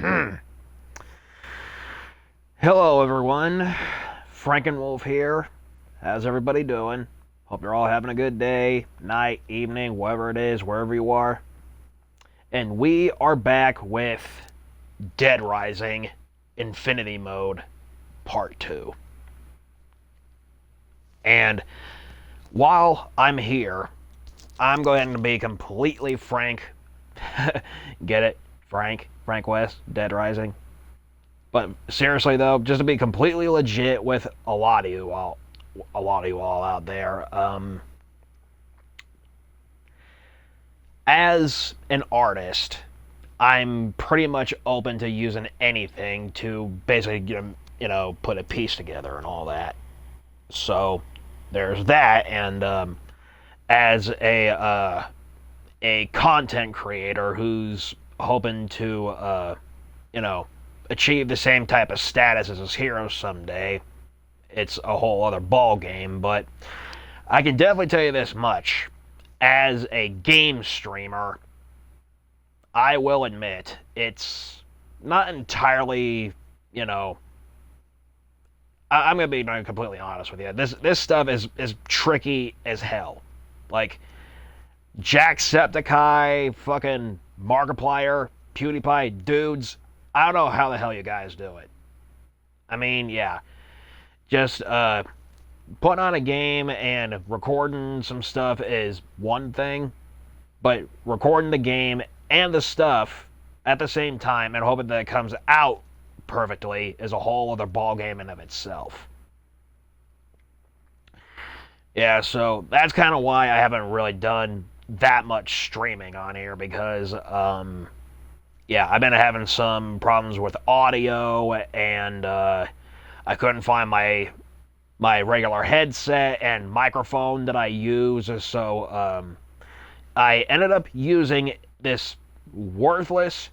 Hello, everyone. Frankenwolf here. How's everybody doing? Hope you're all having a good day, night, evening, whatever it is, wherever you are. And we are back with Dead Rising Infinity Mode Part 2. And while I'm here, I'm going to be completely frank. Get it? Frank? Frank West? Dead Rising? But seriously though, just to be completely legit with a lot of you all out there, as an artist, I'm pretty much open to using anything to basically put a piece together and all that. So there's that, and as a content creator who's hoping to you know achieve the same type of status as his heroes someday, it's a whole other ball game. But I can definitely tell you this much: as a game streamer, I will admit it's not entirely, you know. I'm gonna be completely honest with you. This stuff is tricky as hell. Like Jacksepticeye, fucking Markiplier, PewDiePie, dudes. I don't know how the hell you guys do it. I mean, yeah, just putting on a game and recording some stuff is one thing, but recording the game and the stuff at the same time and hoping that it comes out perfectly is a whole other ball game in of itself. Yeah, so that's kind of why I haven't really done that much streaming on here because yeah, I've been having some problems with audio and I couldn't find my regular headset and microphone that I use, so I ended up using this worthless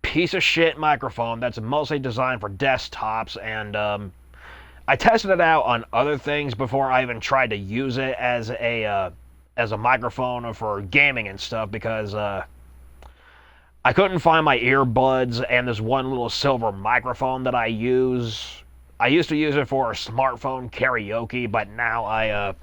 piece of shit microphone that's mostly designed for desktops, and I tested it out on other things before I even tried to use it as a microphone for gaming and stuff because I couldn't find my earbuds and this one little silver microphone that I use. I used to use it for smartphone karaoke, but now I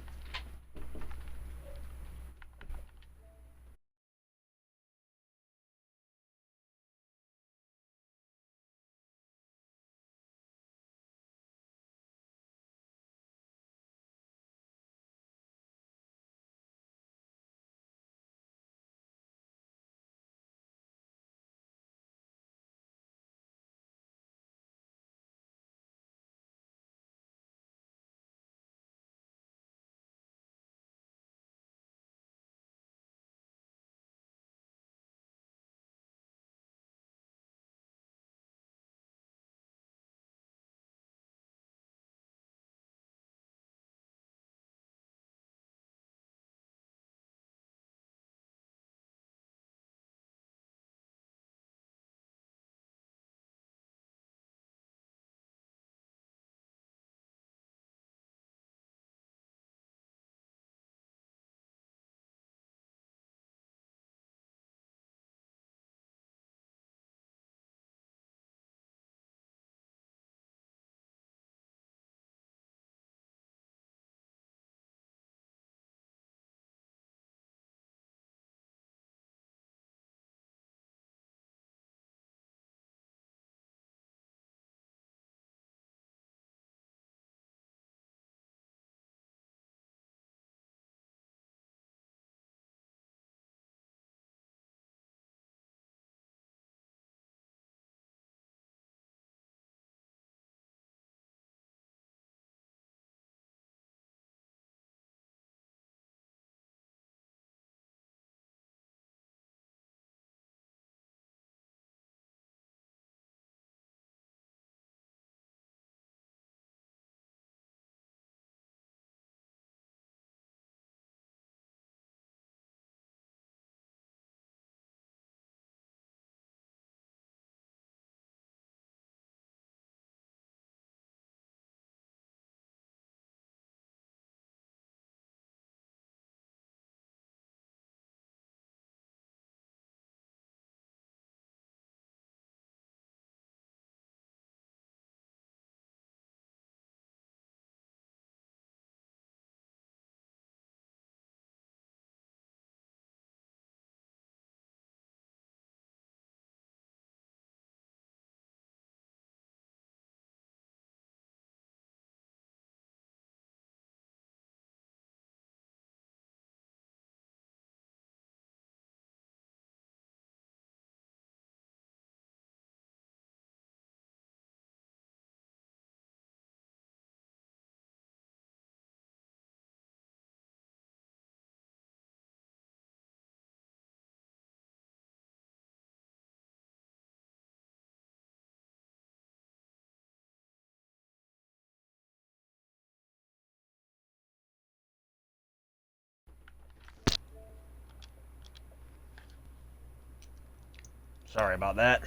Sorry about that.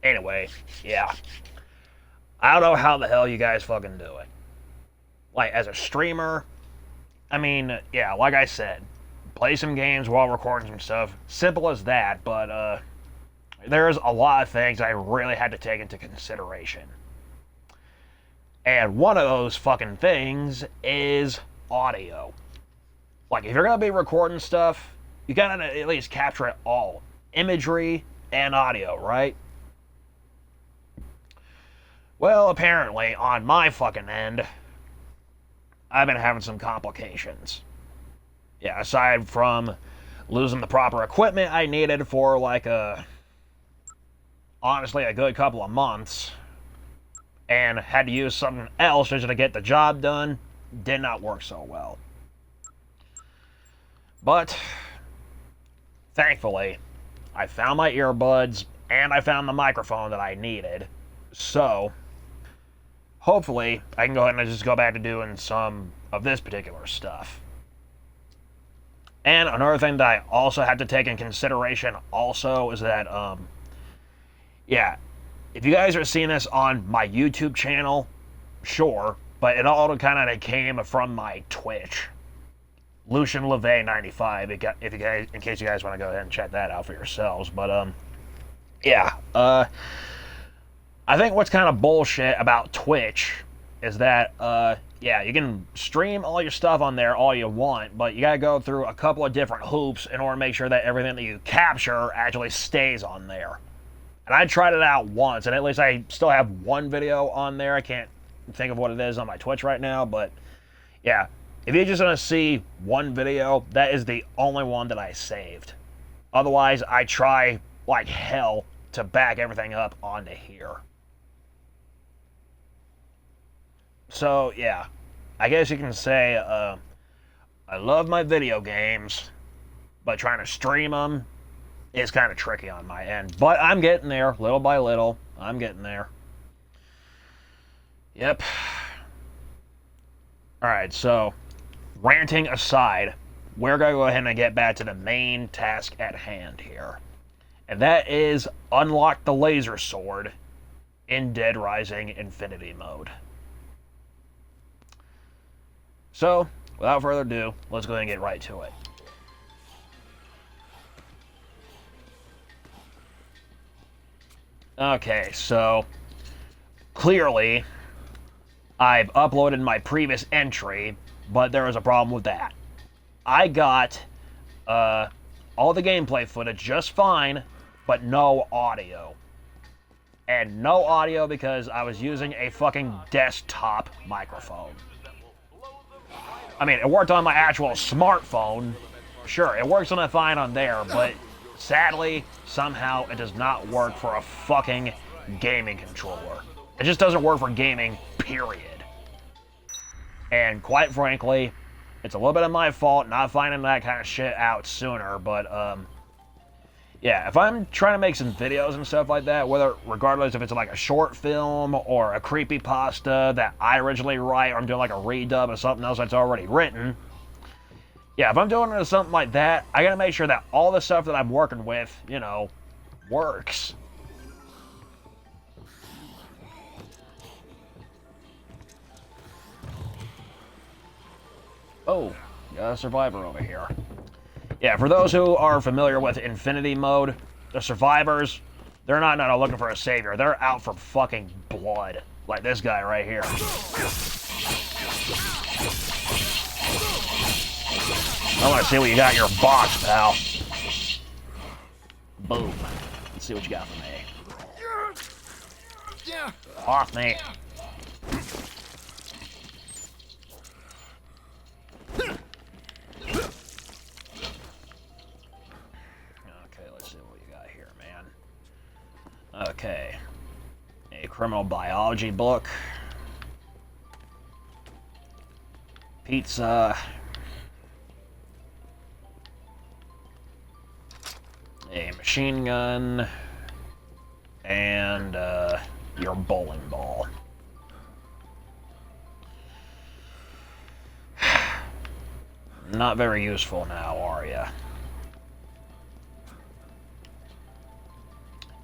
Anyway, yeah. I don't know how the hell you guys fucking do it. Like, as a streamer, I mean, yeah, like I said, play some games while recording some stuff. Simple as that, but, there's a lot of things I really had to take into consideration. And one of those fucking things is audio. Like, if you're gonna be recording stuff, you gotta at least capture it all. Imagery and audio, right? Well, apparently, on my fucking end, I've been having some complications. Yeah, aside from losing the proper equipment I needed for, like, honestly, a good couple of months, and had to use something else just to get the job done, did not work so well. But, thankfully, I found my earbuds, and I found the microphone that I needed. So, hopefully, I can go ahead and just go back to doing some of this particular stuff. And another thing that I also had to take in consideration also is that, yeah, if you guys are seeing this on my YouTube channel, sure, but it all kind of came from my Twitch. Lucian LeVay 95, if you guys, in case you guys want to go ahead and check that out for yourselves. But, yeah, I think what's kind of bullshit about Twitch is that, yeah, you can stream all your stuff on there all you want, but you gotta go through a couple of different hoops in order to make sure that everything that you capture actually stays on there. And I tried it out once, and at least I still have one video on there. I can't think of what it is on my Twitch right now, but yeah, if you're just gonna see one video, that is the only one that I saved. Otherwise, I try like hell to back everything up onto here. So, yeah, I guess you can say, I love my video games, but trying to stream them is kind of tricky on my end. But I'm getting there, little by little. I'm getting there. Yep. Alright, so, ranting aside, we're going to go ahead and get back to the main task at hand here. And that is unlock the laser sword in Dead Rising Infinity mode. So, without further ado, let's go ahead and get right to it. Okay, so clearly I've uploaded my previous entry, but there was a problem with that. I got all the gameplay footage just fine, but no audio. And no audio because I was using a fucking desktop microphone. I mean, it worked on my actual smartphone. Sure, it works on it fine on there, but sadly, somehow it does not work for a fucking gaming controller. It just doesn't work for gaming, period. And quite frankly, it's a little bit of my fault not finding that kind of shit out sooner, but, yeah, if I'm trying to make some videos and stuff like that, regardless if it's like a short film or a creepypasta that I originally write, or I'm doing like a redub of something else that's already written, yeah, if I'm doing something like that, I gotta make sure that all the stuff that I'm working with, you know, works. Oh, got a survivor over here. Yeah, for those who are familiar with Infinity mode, the survivors, they're not looking for a savior. They're out for fucking blood. Like this guy right here. I want to see what you got in your box, pal. Boom. Let's see what you got for me. Off me. Okay. A criminal biology book. Pizza. A machine gun. And, your bowling ball. Not very useful now, are ya?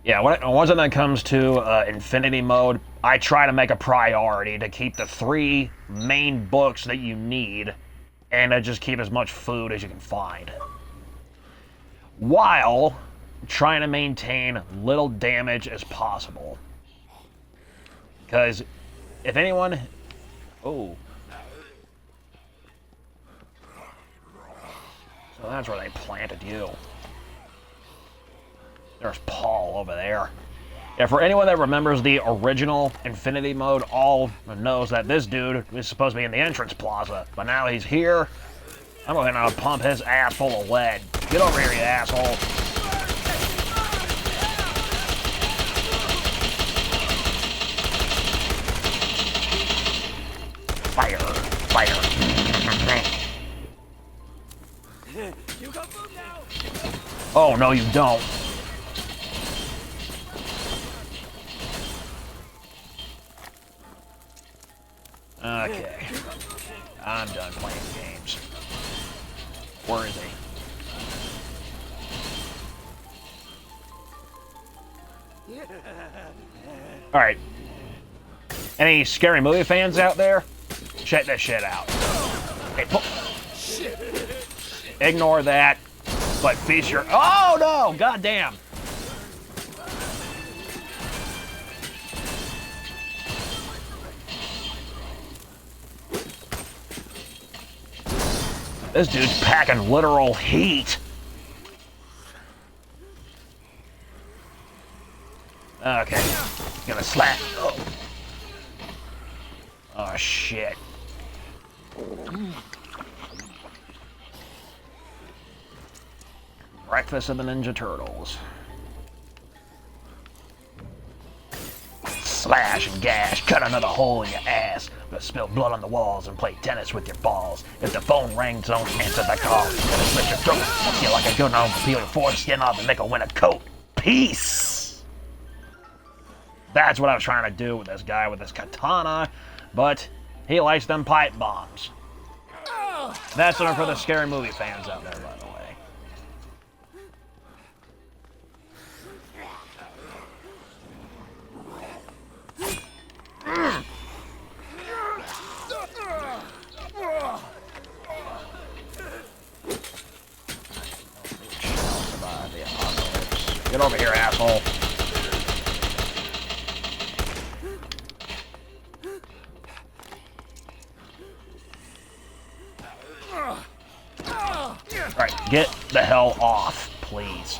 Yeah, once it comes to Infinity Mode, I try to make a priority to keep the 3 main books that you need, and to just keep as much food as you can find, while trying to maintain little damage as possible. Because if anyone... Oh. So that's where they planted you. There's Paul over there. Yeah, for anyone that remembers the original Infinity Mode, all knows that this dude is supposed to be in the entrance plaza, but now he's here. I'm going to pump his ass full of lead. Get over here, you asshole. Fire, fire. You got food now. Oh, no, you don't. Okay. I'm done playing games. Where is he? Alright. Any Scary Movie fans out there? Check this shit out. Hey, ignore that. But feast your... Oh, no! Goddamn! This dude's packing literal heat. Okay. Gonna slap. Oh, shit. Breakfast of the Ninja Turtles. Slash and gash, cut another hole in your ass. Gonna spill blood on the walls and play tennis with your balls. If the phone rings, don't answer the call. Gonna slit your throat, feel like a gun on, peel your foreskin off and make a winter coat. Peace! That's what I was trying to do with this guy with this katana, but he likes them pipe bombs. That's one for the Scary Movie fans out there, by the way. Get over here, asshole. Alright, get the hell off, please.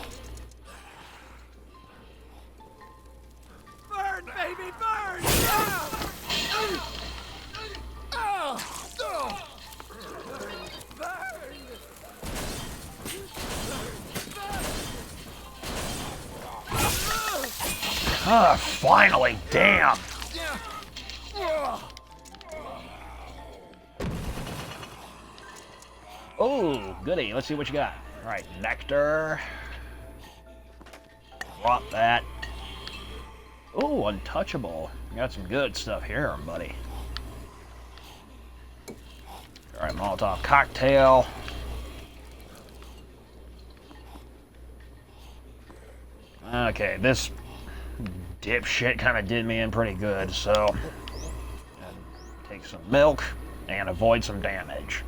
Burn, baby, burn! Ah, finally, damn. Oh, goody. Let's see what you got. All right, nectar. Drop that. Oh, untouchable. You got some good stuff here, buddy. All right, Molotov cocktail. Okay, this dipshit kind of did me in pretty good, so take some milk and avoid some damage.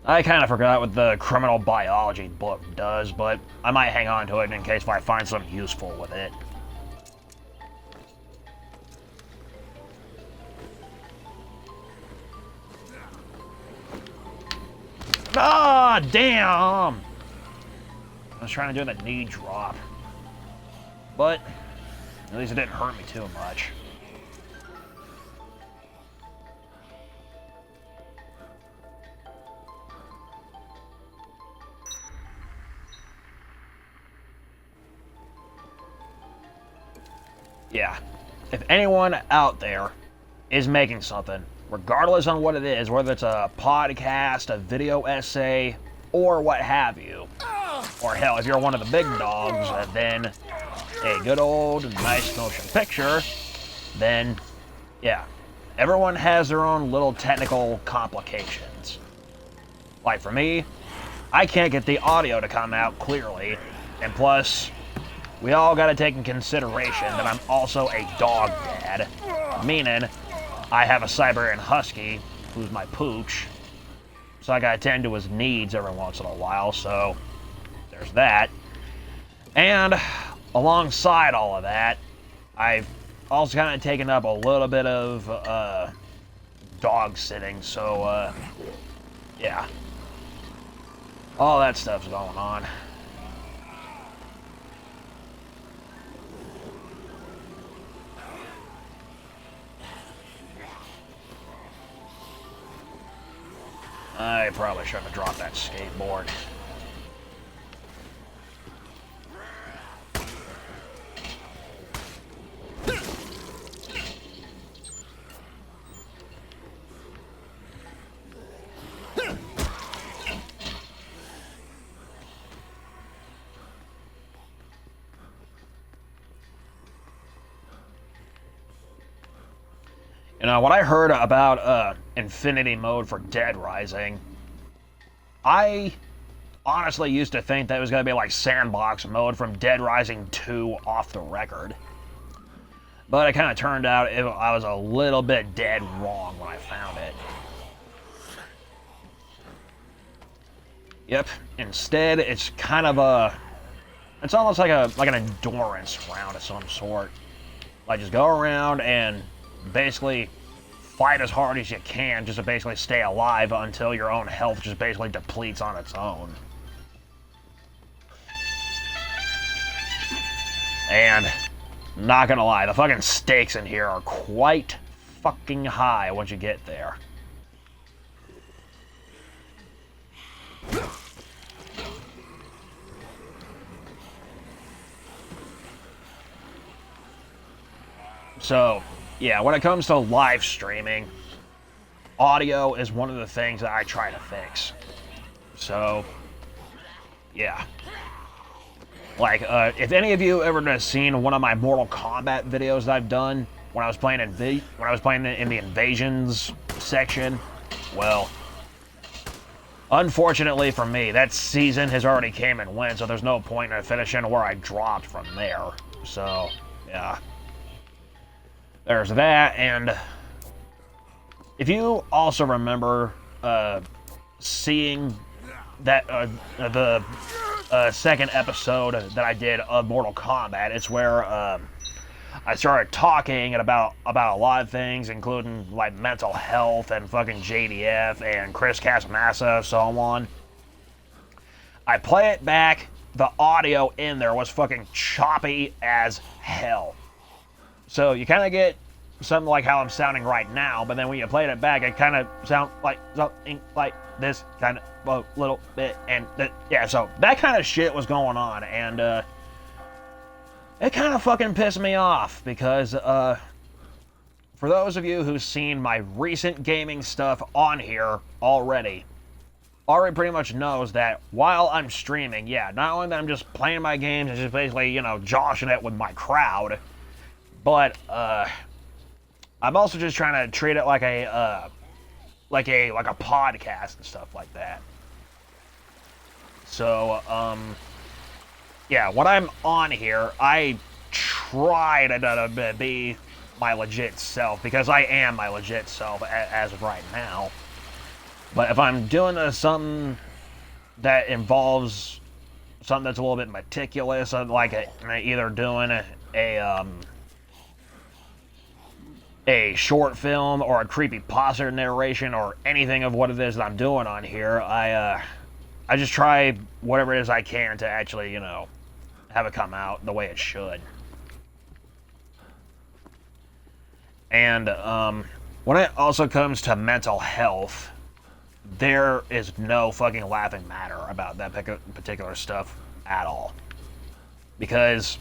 I kind of forgot what the criminal biology book does, but I might hang on to it in case I find something useful with it. Ah, damn! I was trying to do the knee drop. But, at least it didn't hurt me too much. Yeah, if anyone out there is making something, regardless on what it is, whether it's a podcast, a video essay, or what have you, or hell, if you're one of the big dogs, then a good old nice motion picture, then yeah, everyone has their own little technical complications. Like for me, I can't get the audio to come out clearly, and plus, we all gotta take in consideration that I'm also a dog dad, meaning I have a Siberian Husky, who's my pooch, so I gotta tend to his needs every once in a while, so there's that. And alongside all of that, I've also kind of taken up a little bit of dog sitting, so yeah. All that stuff's going on. I probably shouldn't have dropped that skateboard. You know, when I heard about Infinity Mode for Dead Rising, I honestly used to think that it was going to be like Sandbox Mode from Dead Rising 2 off the record. But it kind of turned out I was a little bit dead wrong when I found it. Yep, instead it's kind of it's almost like an endurance round of some sort. Like just go around and basically fight as hard as you can just to basically stay alive until your own health just basically depletes on its own. And not gonna lie, the fucking stakes in here are quite fucking high once you get there. So, yeah, when it comes to live streaming, audio is one of the things that I try to fix. So, yeah. Like, if any of you ever have seen one of my Mortal Kombat videos that I've done when I was playing in the Invasions section, well, unfortunately for me, that season has already came and went, so there's no point in finishing where I dropped from there. So, yeah. There's that, and if you also remember seeing that the second episode that I did of Mortal Kombat, it's where I started talking about a lot of things, including like mental health and fucking JDF and Chris Casamassa, so on. I play it back, the audio in there was fucking choppy as hell. So you kind of get something like how I'm sounding right now, but then when you play it back, it kind of sounds like something like this kind of a little bit, and yeah, so that kind of shit was going on, and it kind of fucking pissed me off because for those of you who've seen my recent gaming stuff on here already pretty much knows that while I'm streaming, yeah, not only that I'm just playing my games and just basically, you know, joshing it with my crowd, but I'm also just trying to treat it like a podcast and stuff like that. So, yeah, when I'm on here, I try to be my legit self, because I am my legit self as of right now. But if I'm doing something that involves something that's a little bit meticulous, like either doing a short film or a creepypasta narration or anything of what it is that I'm doing on here, I just try whatever it is I can to actually, you know, have it come out the way it should. And when it also comes to mental health, there is no fucking laughing matter about that particular stuff at all. Because,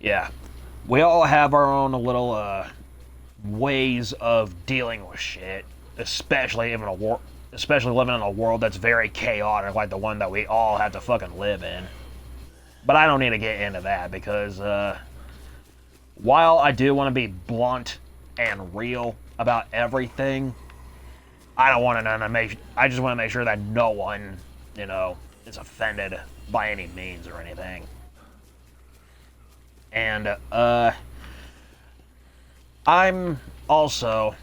yeah, we all have our own little ways of dealing with shit, especially living in a world that's very chaotic, like the one that we all have to fucking live in. But I don't need to get into that because while I do want to be blunt and real about everything, I don't want to make. I just want to make sure that no one, is offended by any means or anything. And I'm also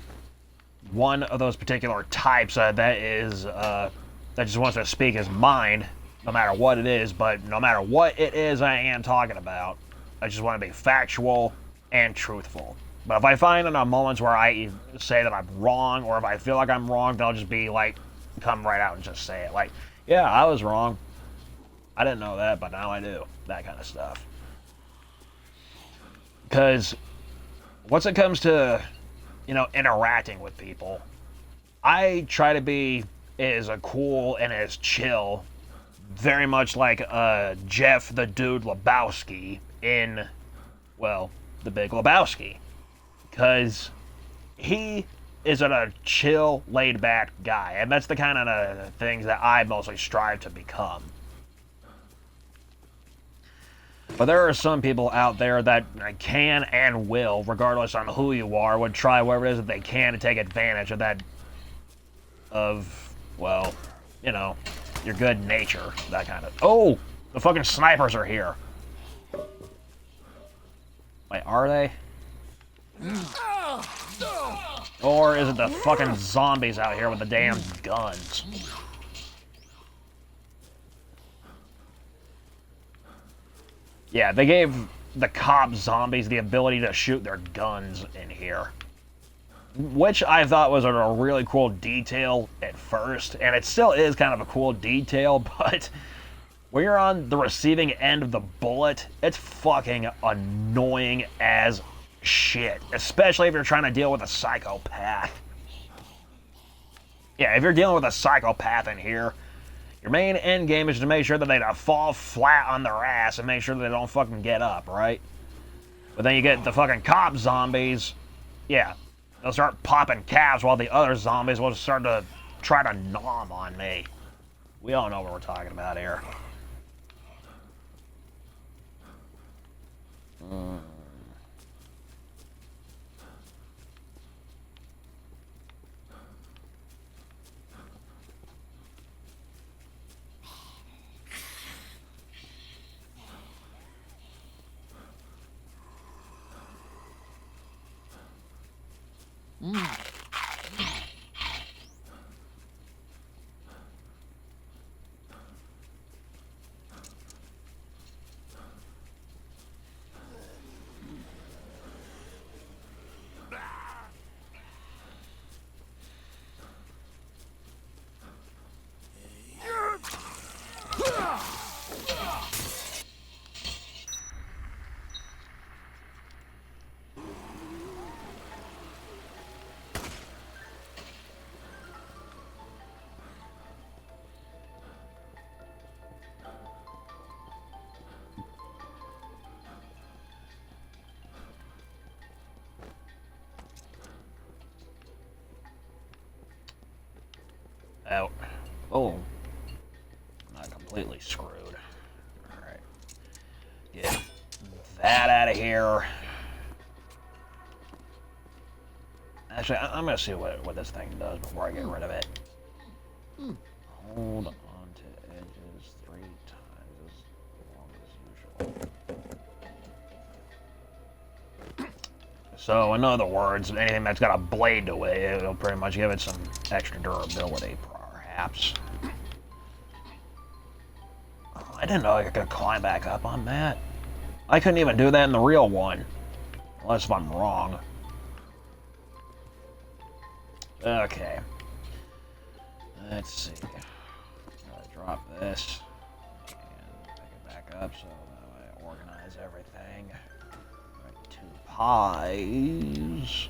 one of those particular types that just wants to speak his mind, no matter what it is. But no matter what it is I am talking about, I just want to be factual and truthful. But if I find in moments where I say that I'm wrong, or if I feel like I'm wrong, then I'll just be like, come right out and just say it. Like, yeah, I was wrong. I didn't know that, but now I do. That kind of stuff. Because once it comes to, interacting with people, I try to be as cool and as chill, very much like Jeff the Dude Lebowski in, well, The Big Lebowski. Because he is a chill, laid-back guy, and that's the kind of things that I mostly strive to become. But there are some people out there that can and will, regardless on who you are, would try whatever it is that they can to take advantage of that, well, your good nature, that kind of... Oh! The fucking snipers are here. Wait, are they? Or is it the fucking zombies out here with the damn guns? Yeah, they gave the cop zombies the ability to shoot their guns in here. Which I thought was a really cool detail at first, and it still is kind of a cool detail, but when you're on the receiving end of the bullet, it's fucking annoying as shit. Especially if you're trying to deal with a psychopath. Yeah, if you're dealing with a psychopath in here, your main end game is to make sure that they fall flat on their ass and make sure that they don't fucking get up, right? But then you get the fucking cop zombies. Yeah, they'll start popping caps while the other zombies will start to try to nom on me. We all know what we're talking about here. Out. Oh. Not completely screwed. Alright. Get that out of here. Actually, I'm going to see what this thing does before I get rid of it. Hold on to edges 3 times as long as usual. So, in other words, anything that's got a blade to it, it'll pretty much give it some extra durability, perhaps. Oh, I didn't know I could climb back up on that. I couldn't even do that in the real one. Unless if I'm wrong. Okay. Let's see. Gotta drop this. And pick it back up so that I organize everything. Right, 2 pies.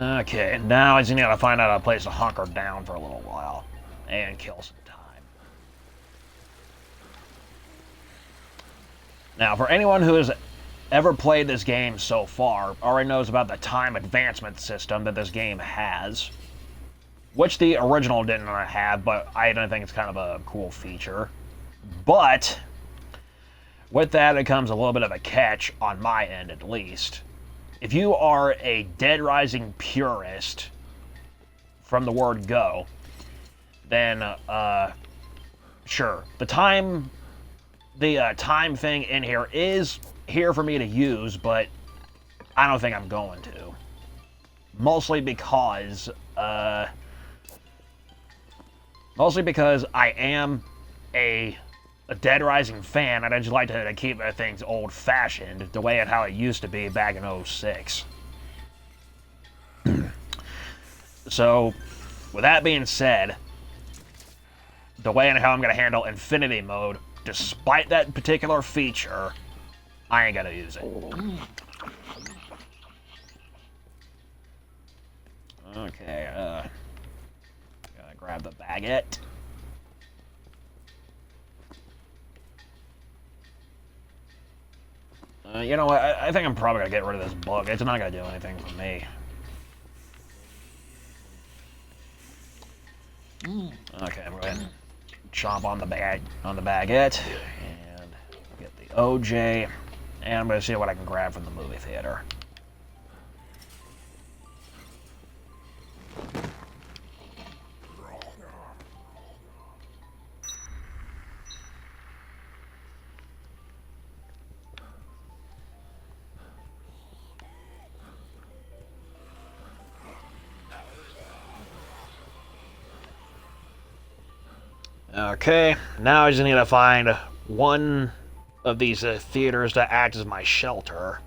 Okay, now I just need to find out a place to hunker down for a little while. And kill some time. Now, for anyone who has ever played this game so far, already knows about the time advancement system that this game has. which the original didn't have, but I don't think it's kind of a cool feature. But with that, it comes a little bit of a catch on my end, at least. If you are a Dead Rising purist from the word go, then sure, the time thing in here is here for me to use, but I don't think I'm going to. Mostly because I am a Dead Rising fan, and I just like to keep things old-fashioned, the way and how it used to be back in 06. So, with that being said, the way and how I'm going to handle Infinity Mode, despite that particular feature, I ain't going to use it. Okay, gotta grab the baguette. You know what, I think I'm probably gonna get rid of this book. It's not gonna do anything for me. Okay, I'm going to chomp on the baguette, and get the OJ, and I'm gonna see what I can grab from the movie theater. Okay, now I just need to find one of these theaters to act as my shelter.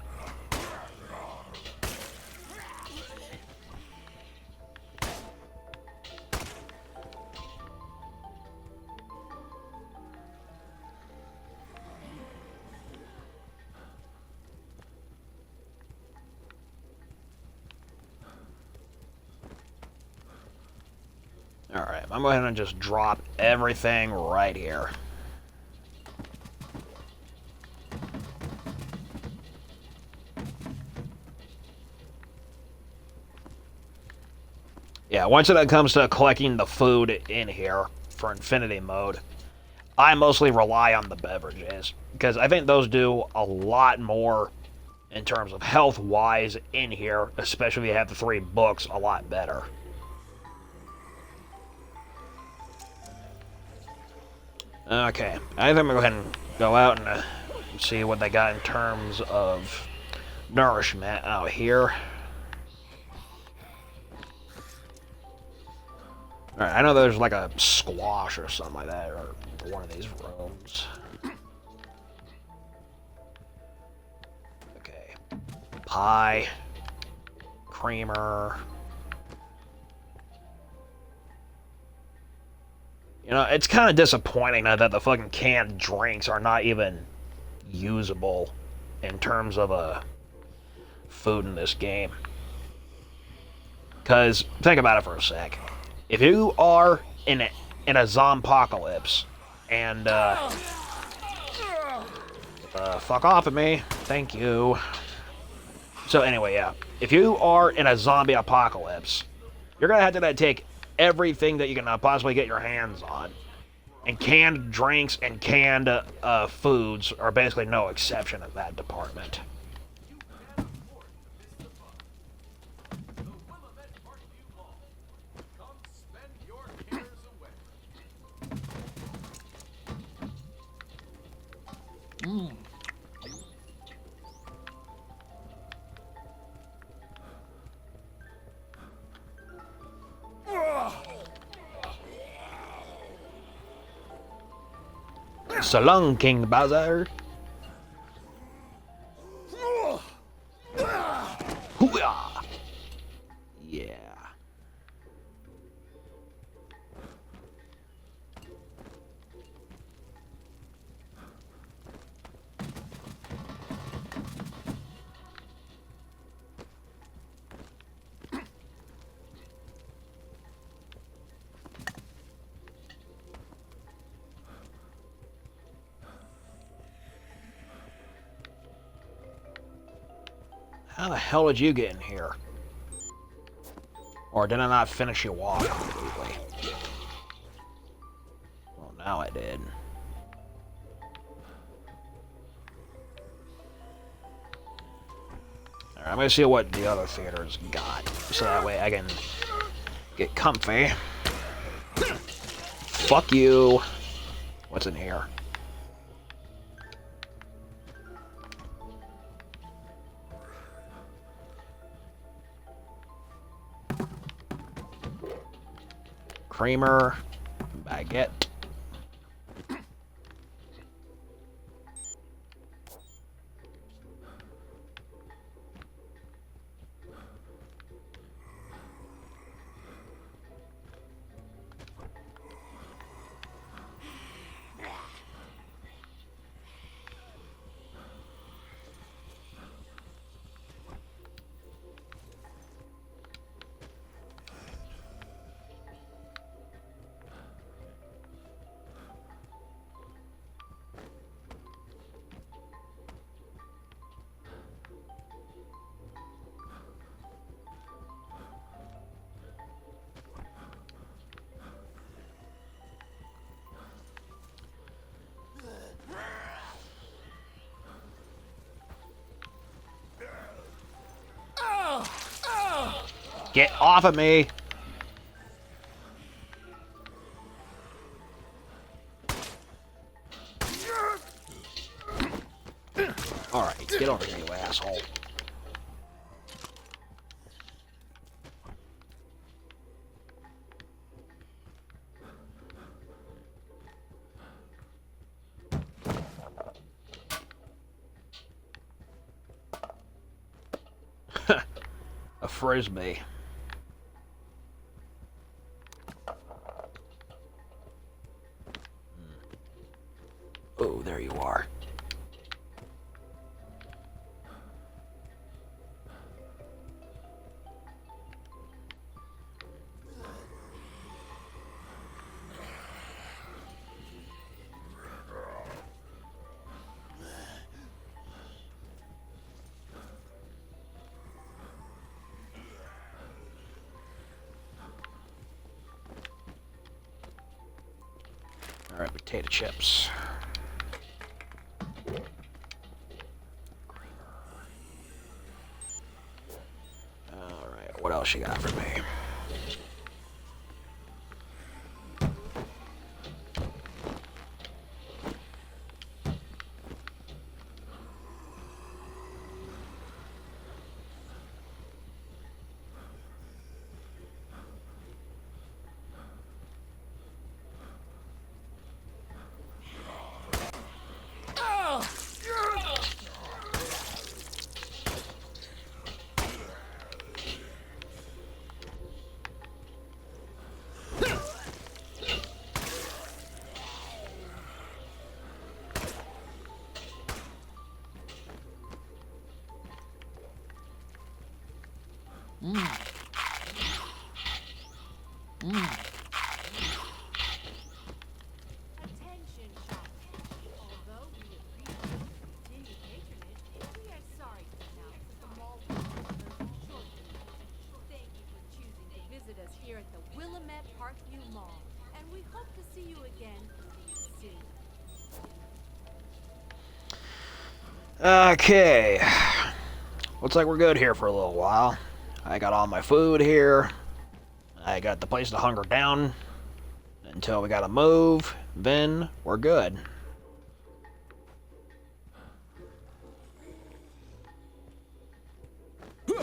Alright, I'm going to just drop everything right here. Yeah, once it comes to collecting the food in here for Infinity Mode, I mostly rely on the beverages, because I think those do a lot more in terms of health-wise in here, especially if you have the 3 books, a lot better. Okay, I think I'm going to go ahead and go out and see what they got in terms of nourishment out here. Alright, I know there's like a squash or something like that, or one of these rooms. Okay. Pie. Creamer. You know, it's kind of disappointing that the fucking canned drinks are not even usable in terms of food in this game. Because, think about it for a sec. If you are in a zompocalypse, and, fuck off of me. Thank you. So anyway, yeah. If you are in a zombie apocalypse, you're gonna have to take everything that you can possibly get your hands on. And canned drinks and canned foods are basically no exception in that department. So long, King Bowser. Hoo-yah! Yeah. How the hell did you get in here? Or did I not finish you off completely? Well, now I did. Alright, I'm gonna see what the other theaters got, so that way I can get comfy. Fuck you. What's in here? Creamer, baguette. Get off of me! Alright, get over here, you asshole. A frisbee. Oh, there you are. All right, potato chips. All right, what else you got for me? Attention, shoppers. Although we appreciate continued patronage, we are sorry to announce that the mall will be closing shortly. Thank you for choosing to visit us here at the Willamette Parkview Mall, and we hope to see you again soon. Okay. Looks like we're good here for a little while. I got all my food here. I got the place to hunker down until we gotta move. Then we're good. I'm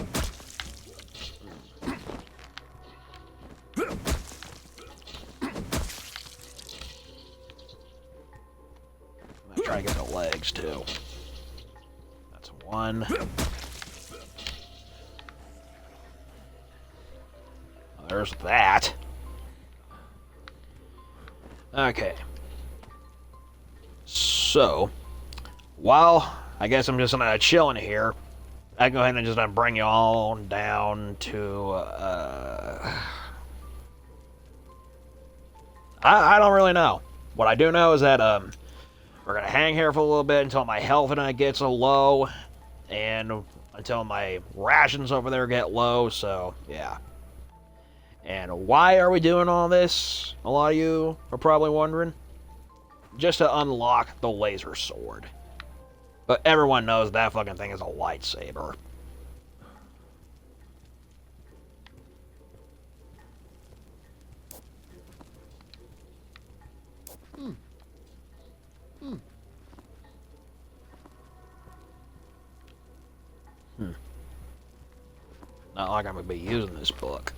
gonna try to get the legs too. That's one. There's that. Okay. So, while I guess I'm just gonna chill in here, I can go ahead and just bring you all down to. I don't really know. What I do know is that we're gonna hang here for a little bit until my health gets a low, and until my rations over there get low. So yeah. And why are we doing all this? A lot of you are probably wondering. Just to unlock the laser sword. But everyone knows that fucking thing is a lightsaber. Not like I'm going to be using this book.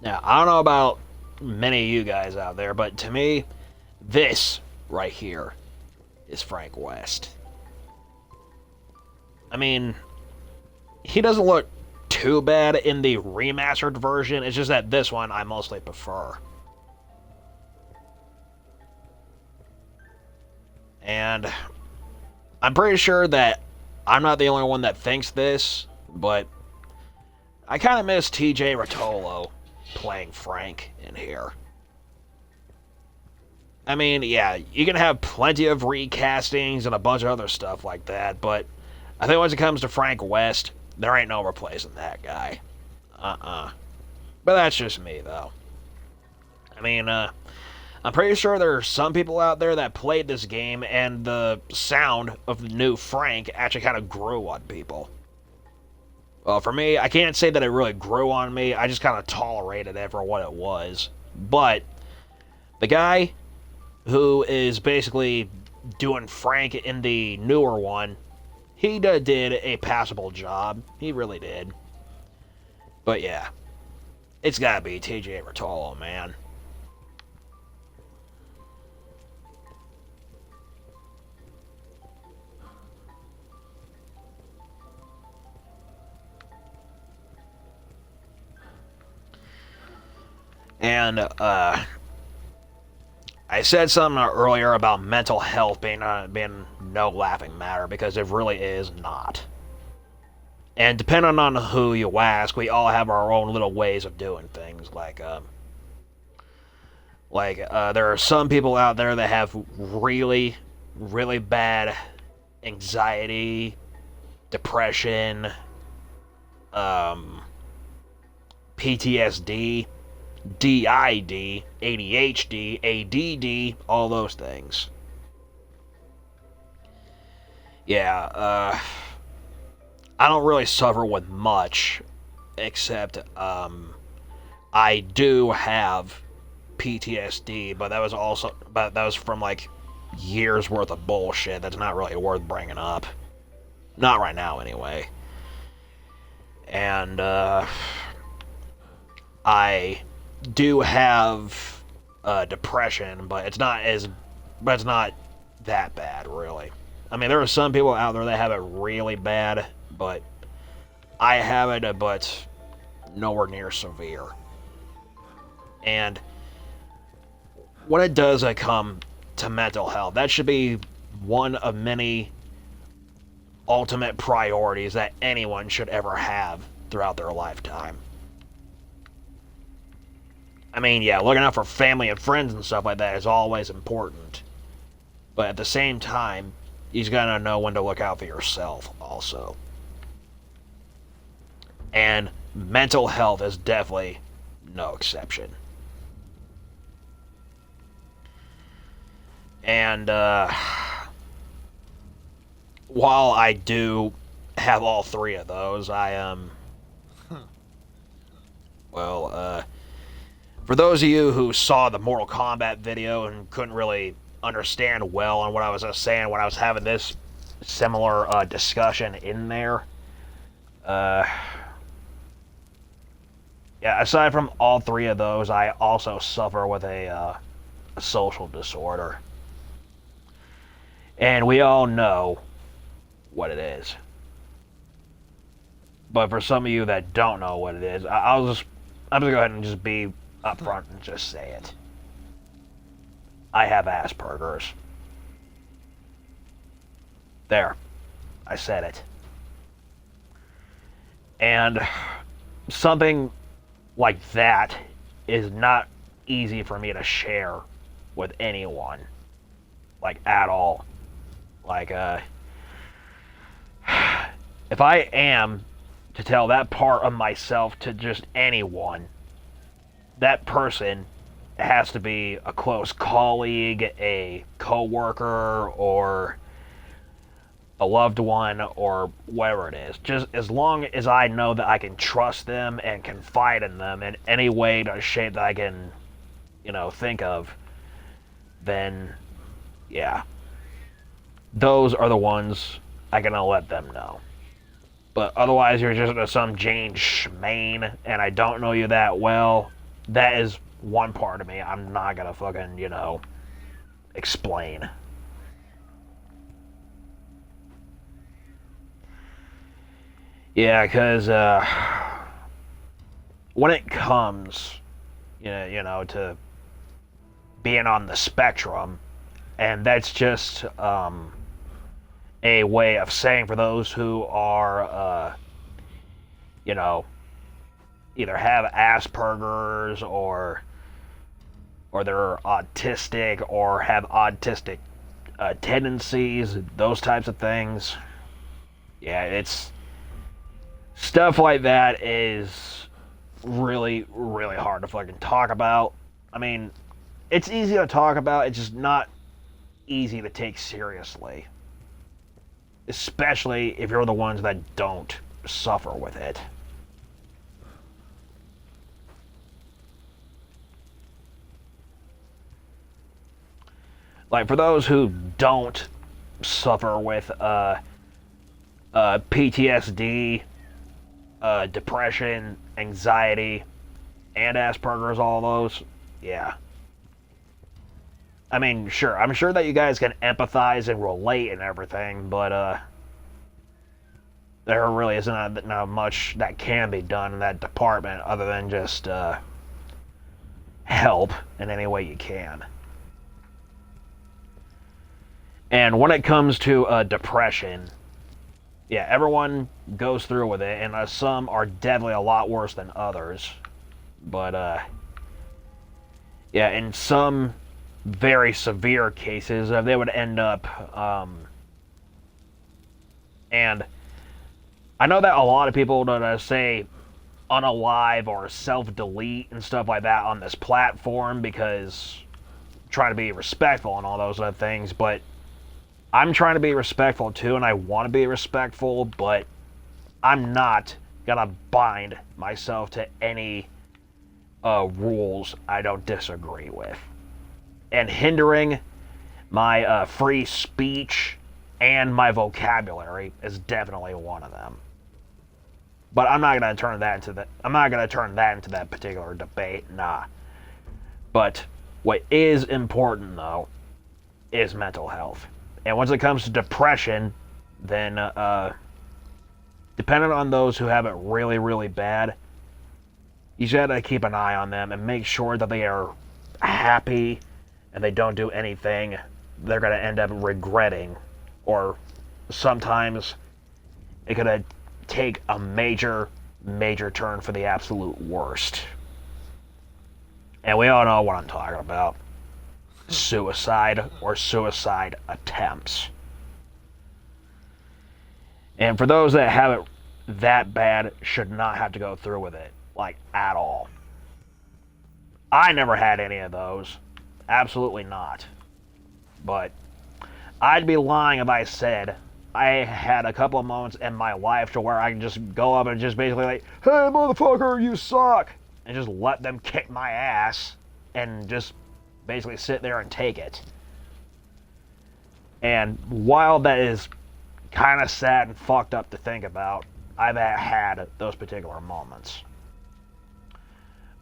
Now, I don't know about many of you guys out there, but to me, this right here is Frank West. I mean, he doesn't look too bad in the remastered version. It's just that this one I mostly prefer. And I'm pretty sure that I'm not the only one that thinks this, but I kind of miss TJ Rotolo playing Frank in here. I mean, yeah, you can have plenty of recastings and a bunch of other stuff like that, but I think once it comes to Frank West, there ain't no replacing that guy. But that's just me, though. I mean, I'm pretty sure there are some people out there that played this game, and the sound of the new Frank actually kind of grew on people. Well, for me, I can't say that it really grew on me. I just kind of tolerated it for what it was. But the guy who is basically doing Frank in the newer one, he did a passable job. He really did. But yeah, it's gotta be TJ Rotolo, man. And, I said something earlier about mental health being no laughing matter, because it really is not. And depending on who you ask, we all have our own little ways of doing things. There are some people out there that have really, really bad anxiety, depression, PTSD, DID, ADHD, ADD, all those things. Yeah, I don't really suffer with much, except, I do have PTSD, but that was from, like, years worth of bullshit that's not really worth bringing up. Not right now, anyway. And, I do have depression, but it's not that bad, really. I mean, there are some people out there that have it really bad, but I have it, but nowhere near severe. And when it does come to mental health, that should be one of many ultimate priorities that anyone should ever have throughout their lifetime. I mean, yeah, looking out for family and friends and stuff like that is always important. But at the same time, you gotta know when to look out for yourself, also. And mental health is definitely no exception. And, while I do have all three of those, for those of you who saw the Mortal Kombat video and couldn't really understand well on what I was saying when I was having this similar discussion in there, yeah, aside from all three of those, I also suffer with a social disorder. And we all know what it is. But for some of you that don't know what it is, I'm just gonna go ahead and just be up front and just say it. I have Asperger's. There. I said it. And something like that is not easy for me to share with anyone, like at all. Like, if I am to tell that part of myself to just anyone, that person has to be a close colleague, a coworker, or a loved one, or whatever it is. Just as long as I know that I can trust them and confide in them in any way to shape that I can, think of, then, yeah. Those are the ones I can let them know. But otherwise, you're just some Jane Schmaine, and I don't know you that well. That is one part of me I'm not gonna fucking, explain. Yeah, because when it comes, to being on the spectrum, and that's just a way of saying for those who are, either have Asperger's or they're autistic or have autistic tendencies, those types of things. Yeah, it's stuff like that is really, really hard to fucking talk about. I mean, it's easy to talk about, it's just not easy to take seriously. Especially if you're the ones that don't suffer with it. Like, for those who don't suffer with PTSD, depression, anxiety, and Asperger's, all those, yeah. I mean, sure, I'm sure that you guys can empathize and relate and everything, but there really isn't not much that can be done in that department other than just help in any way you can. And when it comes to depression, yeah, everyone goes through with it, and some are definitely a lot worse than others. But, yeah, in some very severe cases, they would end up, and I know that a lot of people say unalive or self-delete and stuff like that on this platform because trying to be respectful and all those other things, but I'm trying to be respectful too, and I want to be respectful, but I'm not gonna bind myself to any rules I don't disagree with. And hindering my free speech and my vocabulary is definitely one of them. But I'm not gonna turn that into that particular debate, nah. But what is important though is mental health. And once it comes to depression, then depending on those who have it really, really bad, you just gotta keep an eye on them and make sure that they are happy and they don't do anything they're gonna end up regretting, or sometimes it could take a major, major turn for the absolute worst. And we all know what I'm talking about. Suicide or suicide attempts. And for those that have it that bad, should not have to go through with it, like, at all. I never had any of those. Absolutely not. But I'd be lying if I said I had a couple of moments in my life to where I can just go up and just basically like, hey motherfucker, you suck, and just let them kick my ass and just basically sit there and take it. And while that is kind of sad and fucked up to think about, I've had those particular moments.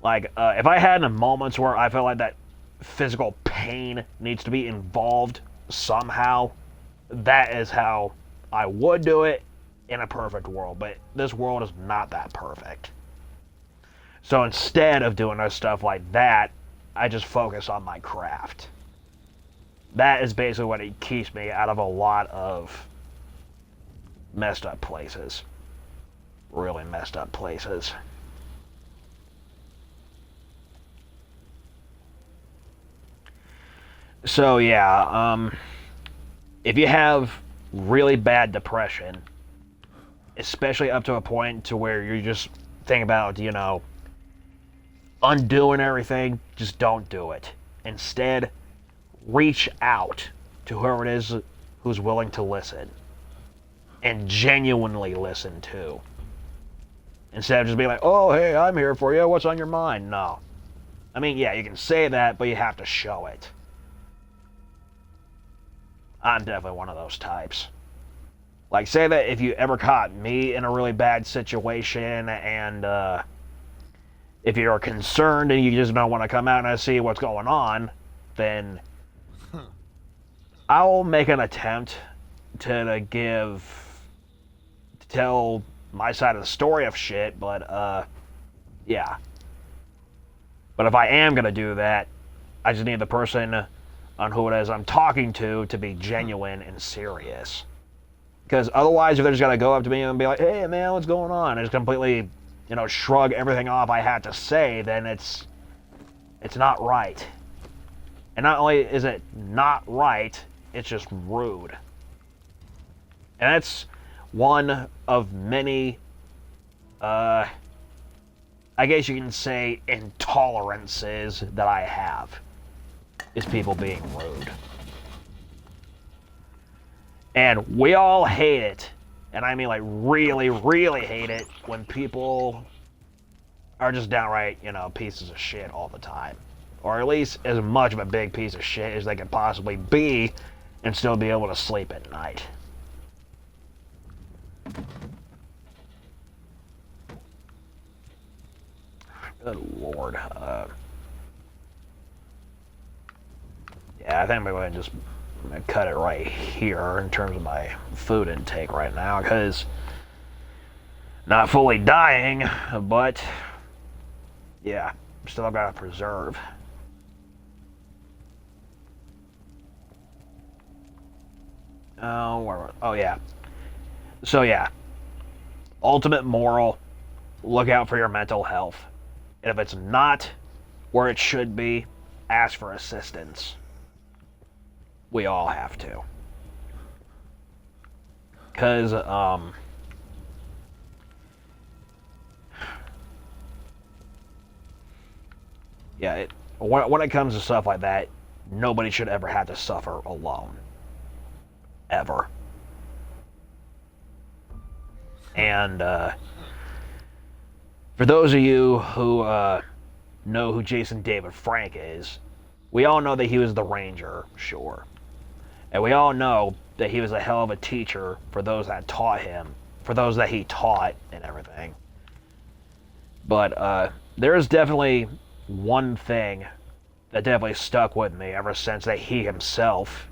Like, if I had moments where I felt like that physical pain needs to be involved somehow, that is how I would do it in a perfect world. But this world is not that perfect. So instead of doing stuff like that, I just focus on my craft. That is basically what it keeps me out of a lot of messed up places. Really messed up places. So yeah, if you have really bad depression, especially up to a point to where you're just thinking about, undoing everything, just don't do it. Instead, reach out to whoever it is who's willing to listen. And genuinely listen too. Instead of just being like, oh, hey, I'm here for you, what's on your mind? No. I mean, yeah, you can say that, but you have to show it. I'm definitely one of those types. Like, say that if you ever caught me in a really bad situation and, if you're concerned and you just don't want to come out and see what's going on, then I'll make an attempt to tell my side of the story of shit, but, yeah. But if I am going to do that, I just need the person on who it is I'm talking to be genuine and serious. Because otherwise, if they're just going to go up to me and be like, hey, man, what's going on? And just completely, shrug everything off I had to say, then it's not right. And not only is it not right, it's just rude. And that's one of many, I guess you can say, intolerances that I have, is people being rude. And we all hate it, and I mean like really, really hate it when people are just downright, pieces of shit all the time. Or at least as much of a big piece of shit as they can possibly be and still be able to sleep at night. Good Lord. Yeah, I think I'm going to just cut it right here in terms of my food intake right now, because not fully dying, but yeah, still got to preserve. Oh yeah. So yeah, ultimate moral, look out for your mental health. And if it's not where it should be, ask for assistance. We all have to. Because, yeah, when it comes to stuff like that, nobody should ever have to suffer alone. Ever. And, for those of you who know who Jason David Frank is, we all know that he was the Ranger, sure. And we all know that he was a hell of a teacher for those that taught him, for those that he taught and everything. But there is definitely one thing that definitely stuck with me ever since that he himself,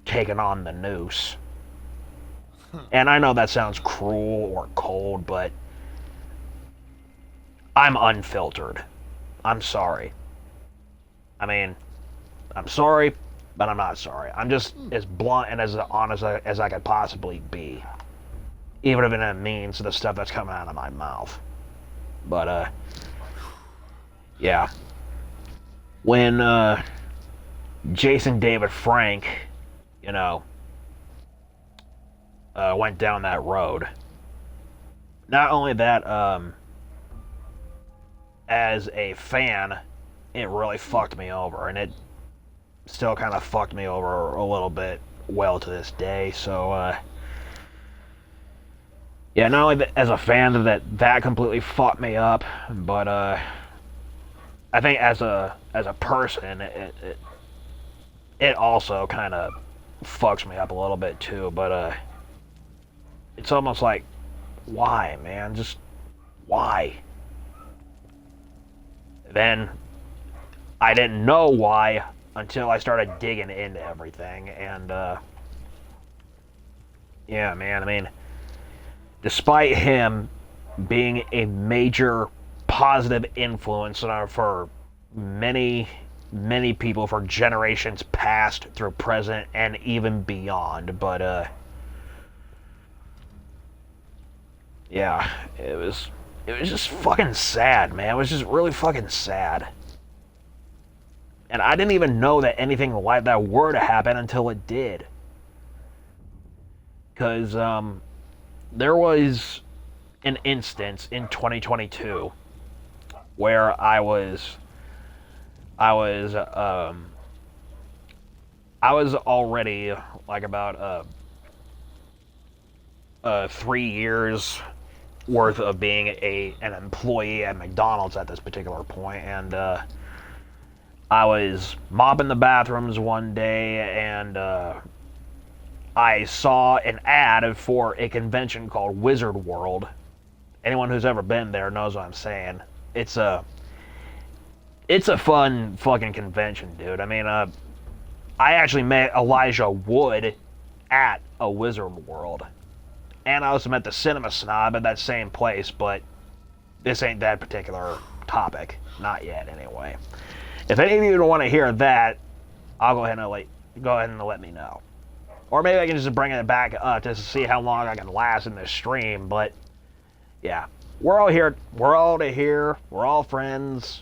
taken on the noose. And I know that sounds cruel or cold, but I'm unfiltered. I'm sorry. I mean, I'm sorry, but I'm not sorry. I'm just as blunt and as honest as I could possibly be. Even if it means the stuff that's coming out of my mouth. But, yeah. When, Jason David Frank, went down that road, not only that, as a fan, it really fucked me over, and it still kind of fucked me over a little bit well to this day. So yeah, not only as a fan that completely fucked me up, but I think as a person it also kind of fucks me up a little bit too. But it's almost like, why, man? Just why? Then I didn't know why until I started digging into everything. And yeah, man, I mean, despite him being a major positive influence for many, many people for generations past through present and even beyond, but yeah, it was just fucking sad, man. It was just really fucking sad. And I didn't even know that anything like that were to happen until it did. Because there was an instance in 2022 where I was already like about 3 years worth of being an employee at McDonald's at this particular point, and I was mopping the bathrooms one day, and I saw an ad for a convention called Wizard World. Anyone who's ever been there knows what I'm saying. It's a fun fucking convention, dude. I mean, I actually met Elijah Wood at a Wizard World. And I also met the Cinema Snob at that same place, but this ain't that particular topic. Not yet, anyway. If any of you don't want to hear that, I'll go ahead and let me know. Or maybe I can just bring it back up to see how long I can last in this stream, but yeah. We're all here. We're all here. We're all friends.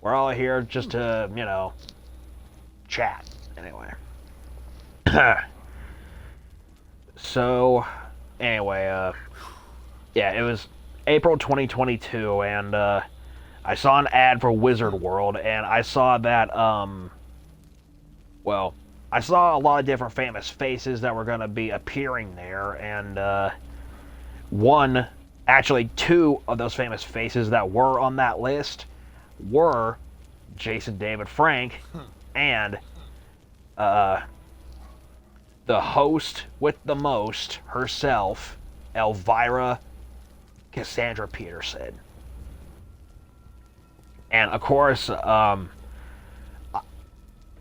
We're all here just to, chat. Anyway. So, anyway, yeah, it was April 2022, and I saw an ad for Wizard World, and I saw that, I saw a lot of different famous faces that were going to be appearing there, and actually two of those famous faces that were on that list were Jason David Frank and the host with the most herself, Elvira Cassandra Peterson. And of course,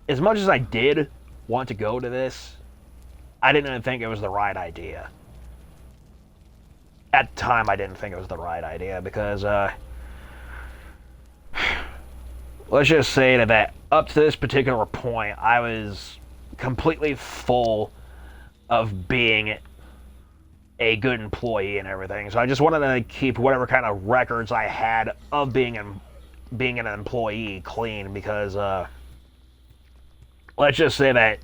as much as I did want to go to this, I didn't even think it was the right idea. At the time, I didn't think it was the right idea because, let's just say that up to this particular point, I was completely full of being a good employee and everything. So I just wanted to keep whatever kind of records I had of being an employee clean because, let's just say that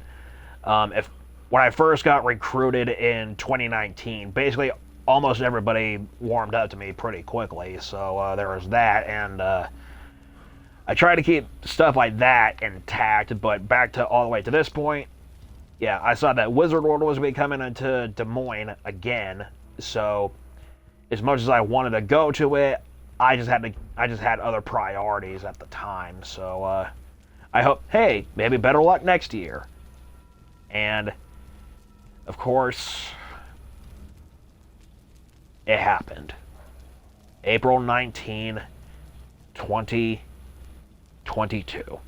when I first got recruited in 2019, basically almost everybody warmed up to me pretty quickly, so there was that, and I try to keep stuff like that intact, but back to all the way to this point, yeah, I saw that Wizard World was coming into Des Moines again, so as much as I wanted to go to it, I just had other priorities at the time, so I hope, hey, maybe better luck next year. And of course, it happened. April 19, 2022.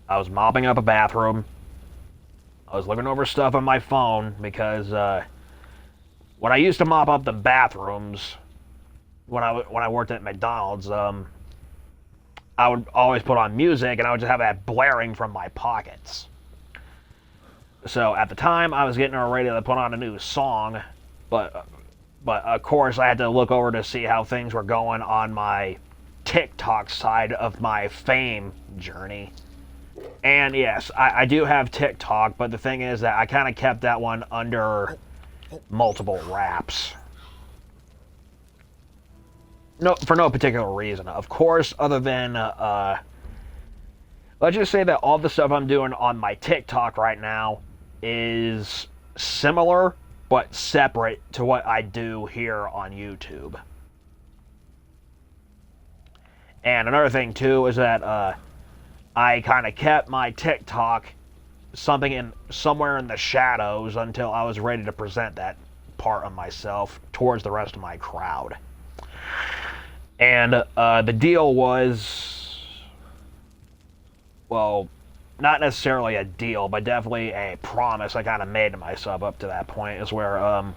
I was mopping up a bathroom. I was looking over stuff on my phone because when I used to mop up the bathrooms, when I worked at McDonald's, I would always put on music, and I would just have that blaring from my pockets. So at the time, I was getting ready to put on a new song, but of course I had to look over to see how things were going on my TikTok side of my fame journey. And yes, I do have TikTok, but the thing is that I kind of kept that one under multiple wraps. No, for no particular reason. Of course, other than, let's just say that all the stuff I'm doing on my TikTok right now is similar, but separate to what I do here on YouTube. And another thing, too, is that, I kind of kept my TikTok somewhere in the shadows until I was ready to present that part of myself towards the rest of my crowd. And the deal was, well, not necessarily a deal, but definitely a promise I kind of made to myself up to that point, is where on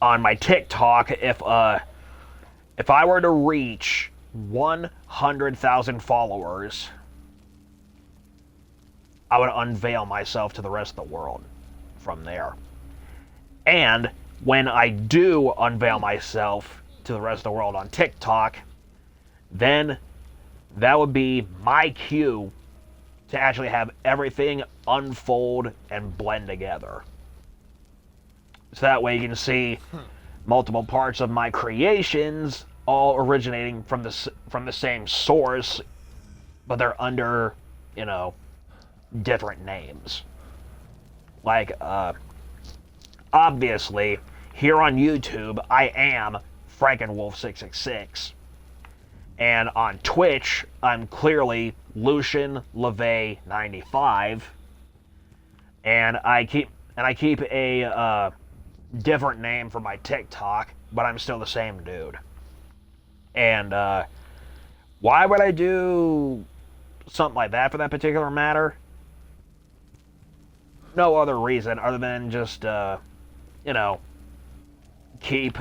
my TikTok, if I were to reach 100,000 followers, I would unveil myself to the rest of the world from there. And when I do unveil myself to the rest of the world on TikTok, then that would be my cue to actually have everything unfold and blend together. So that way you can see multiple parts of my creations all originating from the same source, but they're under, different names. Like, obviously, here on YouTube, I am Frankenwolf666. And on Twitch, I'm clearly Lucian LeVay 95. And I keep a different name for my TikTok, but I'm still the same dude. And why would I do something like that for that particular matter? No other reason other than just keep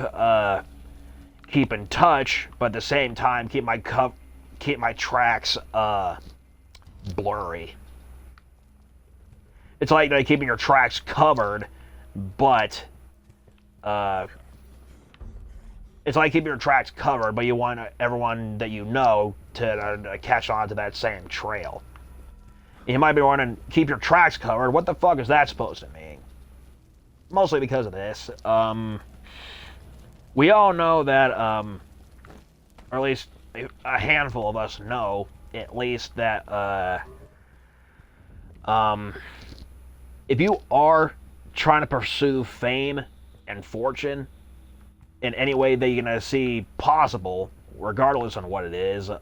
in touch, but at the same time keep my tracks blurry. It's like keeping your tracks covered, but it's like keeping your tracks covered, but you want everyone that you know to catch on to that same trail. You might be wanting to keep your tracks covered. What the fuck is that supposed to mean? Mostly because of this. We all know that, or at least a handful of us know, at least, that if you are trying to pursue fame and fortune in any way that you're going to see possible, regardless on what it is, if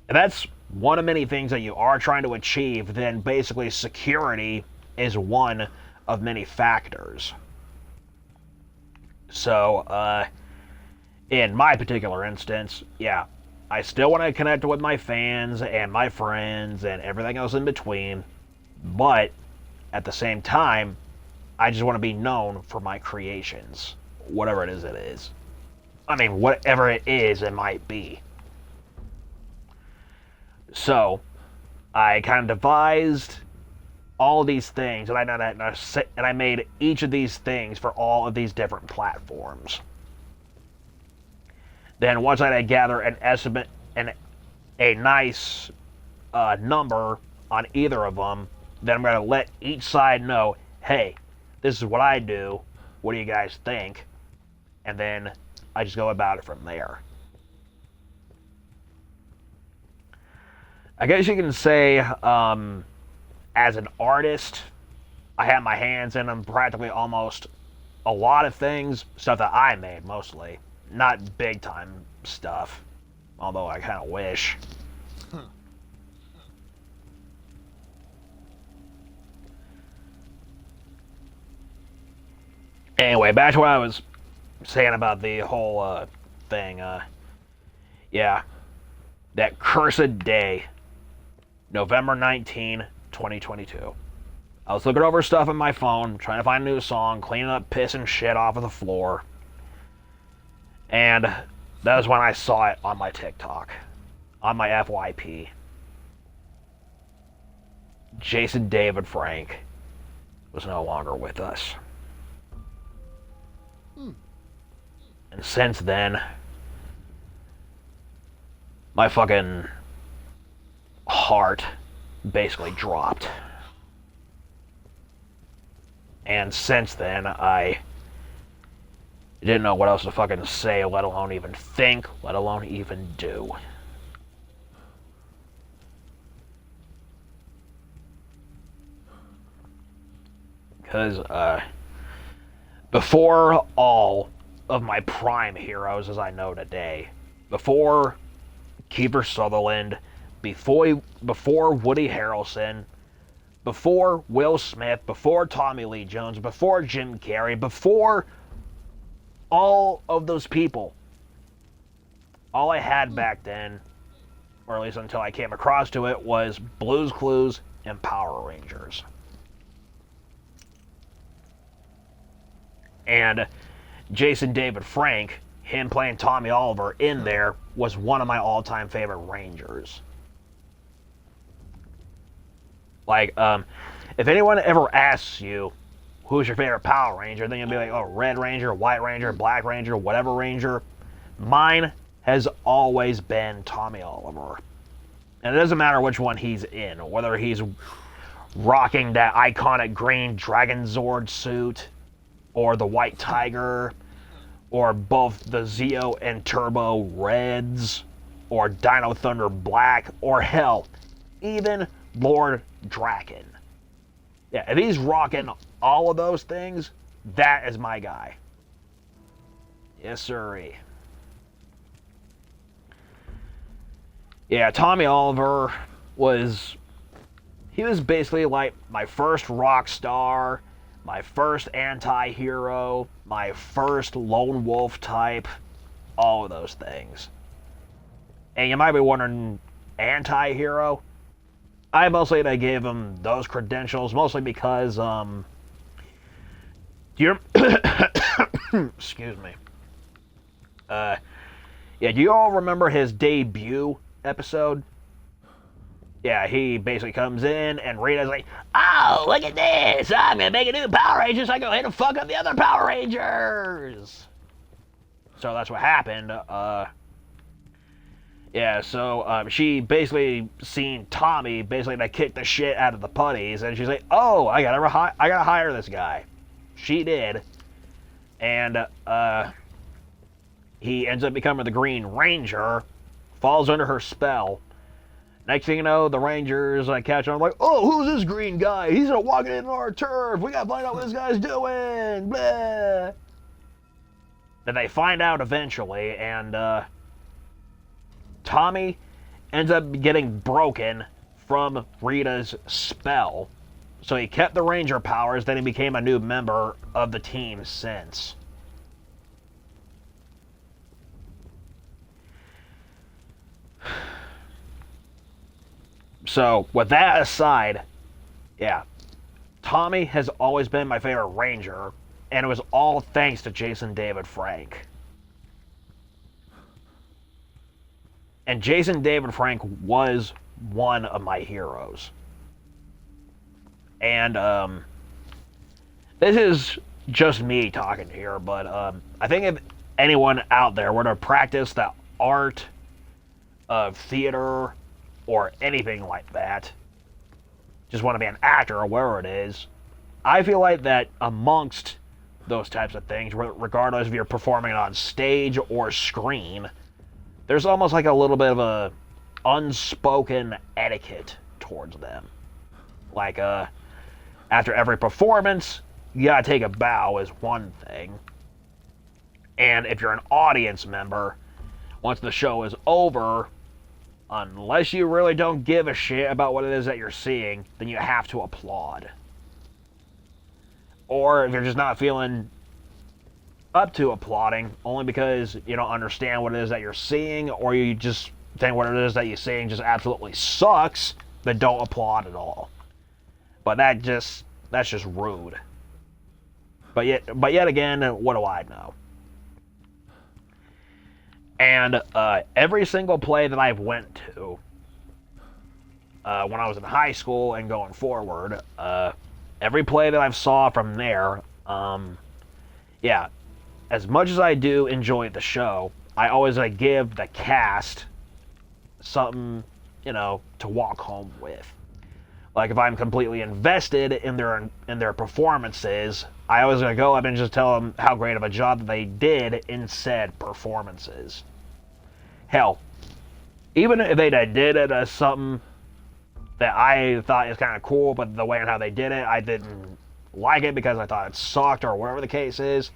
that's one of many things that you are trying to achieve, then basically security is one of many factors. So, in my particular instance, yeah, I still want to connect with my fans and my friends and everything else in between, but at the same time, I just want to be known for my creations, whatever it is. I mean, whatever it is, it might be. So, I kind of devised all these things, and I made each of these things for all of these different platforms. Then once I gather an estimate and a nice number on either of them, then I'm going to let each side know, hey, this is what I do, what do you guys think? And then I just go about it from there. I guess you can say, as an artist, I have my hands in them practically almost a lot of things, stuff that I made mostly, not big time stuff, although I kind of wish. Anyway, back to what I was saying about the whole thing. Yeah, that cursed day, November 19, 2022. I was looking over stuff on my phone, trying to find a new song, cleaning up piss and shit off of the floor. And that was when I saw it on my TikTok, on my FYP. Jason David Frank was no longer with us. And since then, my fucking heart basically dropped. And since then, I didn't know what else to fucking say, let alone even think, let alone even do. Because, before all of my prime heroes as I know today, before Kiefer Sutherland, before Woody Harrelson, before Will Smith, before Tommy Lee Jones, before Jim Carrey, before all of those people, all I had back then, or at least until I came across to it, was Blue's Clues and Power Rangers. And Jason David Frank, him playing Tommy Oliver in there, was one of my all-time favorite Rangers. Like, if anyone ever asks you, who's your favorite Power Ranger, then you'll be like, oh, Red Ranger, White Ranger, Black Ranger, whatever Ranger. Mine has always been Tommy Oliver. And it doesn't matter which one he's in, whether he's rocking that iconic green Dragon Zord suit, or the White Tiger, or both the Zeo and Turbo Reds, or Dino Thunder Black, or hell, even Lord Draken. Yeah, if he's rocking all of those things, that is my guy. Yes, sirree. Yeah, Tommy Oliver was basically like my first rock star, my first anti-hero, my first lone wolf type, all of those things. And you might be wondering, anti-hero? I mostly gave him those credentials, mostly because, do you... Excuse me. Yeah, do you all remember his debut episode? Yeah, he basically comes in, and Rita's like, "Oh, look at this! I'm gonna make a new Power Ranger so I can go ahead and fuck up the other Power Rangers!" So that's what happened. Yeah, so she basically seen Tommy basically kick the shit out of the putties, and she's like, "Oh, I gotta hire this guy." She did, and he ends up becoming the Green Ranger, falls under her spell. Next thing you know, the Rangers catch on, like, "Oh, who's this green guy? He's walking into our turf. We gotta find out what this guy's doing." Blah. Then they find out eventually, and Tommy ends up getting broken from Rita's spell. So he kept the Ranger powers, then he became a new member of the team since. So, with that aside, yeah, Tommy has always been my favorite Ranger, and it was all thanks to Jason David Frank. And Jason David Frank was one of my heroes. And, this is just me talking here, but, I think if anyone out there were to practice the art of theater or anything like that, just want to be an actor or whatever it is, I feel like that amongst those types of things, regardless if you're performing on stage or screen, there's almost like a little bit of a unspoken etiquette towards them. Like, after every performance, you gotta take a bow is one thing. And if you're an audience member, once the show is over, unless you really don't give a shit about what it is that you're seeing, then you have to applaud. Or if you're just not feeling up to applauding, only because you don't understand what it is that you're seeing, or you just think what it is that you're seeing just absolutely sucks, then don't applaud at all. But that's just rude. But yet again, what do I know? And every single play that I've went to when I was in high school and going forward, every play that I've saw from there, yeah, as much as I do enjoy the show, I always give the cast something, to walk home with. Like if I'm completely invested in their performances, I always go up and just tell them how great of a job that they did in said performances. Hell, even if they did it as something that I thought is kind of cool, but the way and how they did it, I didn't like it because I thought it sucked or whatever the case is,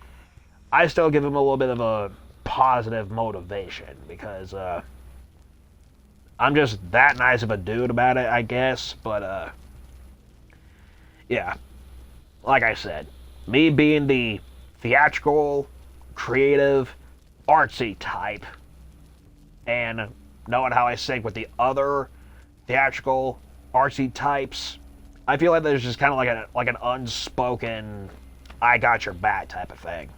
I still give them a little bit of a positive motivation because I'm just that nice of a dude about it, I guess. But yeah, like I said, me being the theatrical, creative, artsy type, and knowing how I sync with the other theatrical, artsy types, I feel like there's just kind of like an unspoken, I got your back type of thing.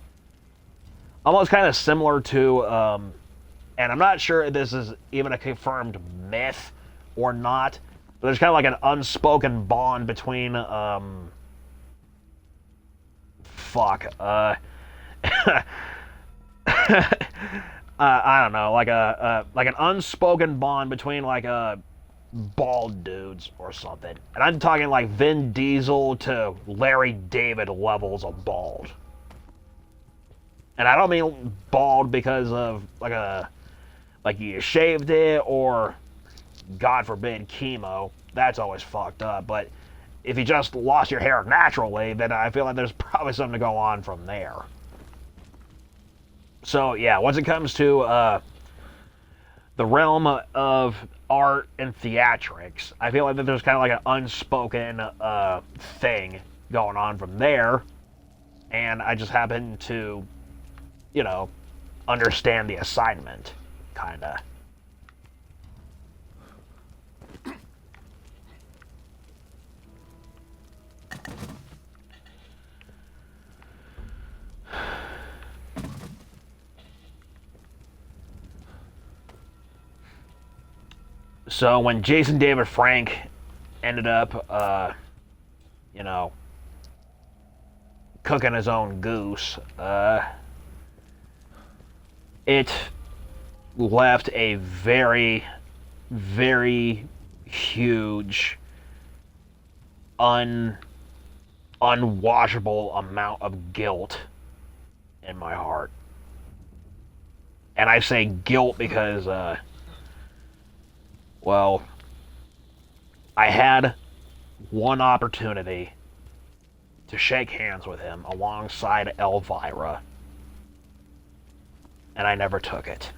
Almost kind of similar to, and I'm not sure if this is even a confirmed myth or not, but there's kind of like an unspoken bond between, I don't know, like like an unspoken bond between like bald dudes or something. And I'm talking like Vin Diesel to Larry David levels of bald. And I don't mean bald because of like you shaved it or God forbid chemo. That's always fucked up. But if you just lost your hair naturally, then I feel like there's probably something to go on from there. So yeah, once it comes to the realm of art and theatrics, I feel like that there's kind of like an unspoken thing going on from there, and I just happen to, you know, understand the assignment, kinda. So when Jason David Frank ended up, you know, cooking his own goose, it left a very, very huge, unwashable amount of guilt in my heart. And I say guilt because, well, I had one opportunity to shake hands with him alongside Elvira, and I never took it.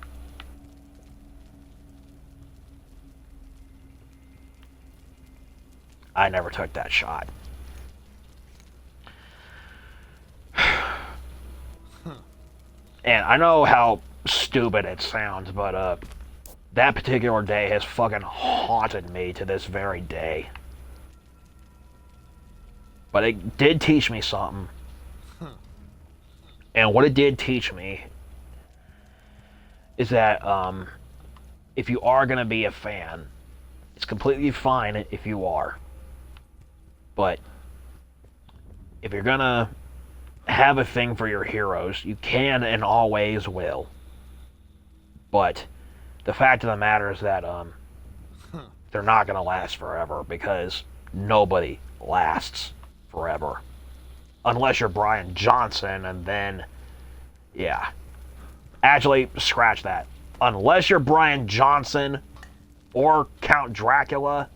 I never took that shot. And I know how stupid it sounds, but that particular day has fucking haunted me to this very day. But it did teach me something. And what it did teach me is that if you are going to be a fan, it's completely fine if you are. But if you're going to have a thing for your heroes, you can and always will. But the fact of the matter is that they're not going to last forever, because nobody lasts forever. Unless you're Brian Johnson, and then, yeah. Actually, scratch that. Unless you're Brian Johnson or Count Dracula,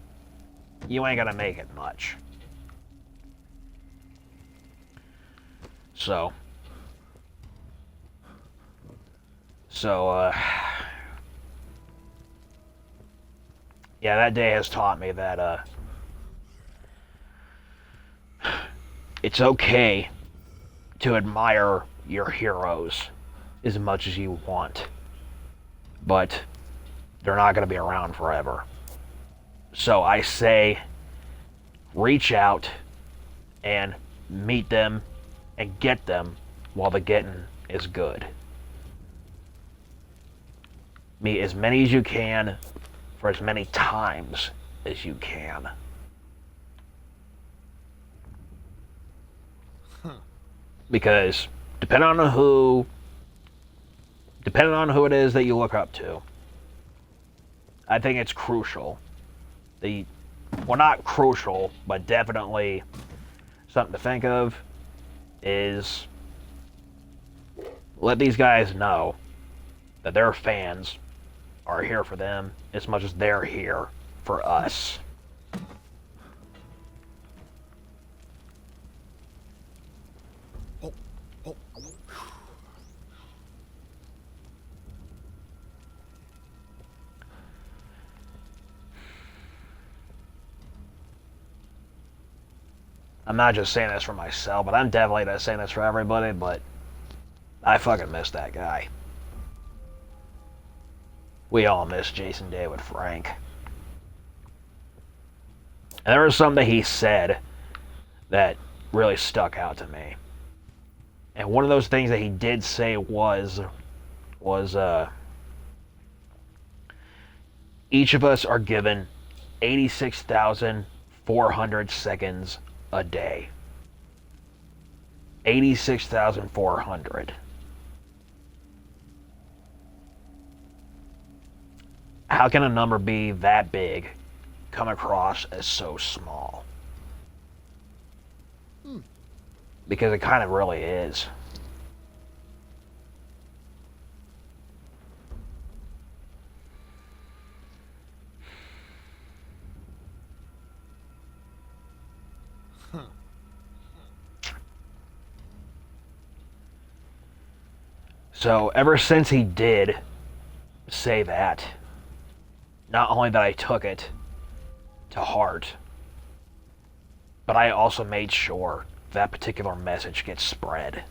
you ain't going to make it much. So, yeah, that day has taught me that it's okay to admire your heroes as much as you want, but they're not going to be around forever. So I say, reach out and meet them and get them while the getting is good. Meet as many as you can for as many times as you can. Because depending on who it is that you look up to, I think it's crucial. Well, not crucial, but definitely something to think of is let these guys know that their fans are here for them as much as they're here for us. I'm not just saying this for myself, but I'm definitely not saying this for everybody, but I fucking miss that guy. We all miss Jason David Frank. And there was something that he said that really stuck out to me. And one of those things that he did say was each of us are given 86,400 seconds a day. 86,400. How can a number be that big come across as so small? Because it kind of really is. So ever since he did say that, not only that I took it to heart, but I also made sure that particular message gets spread.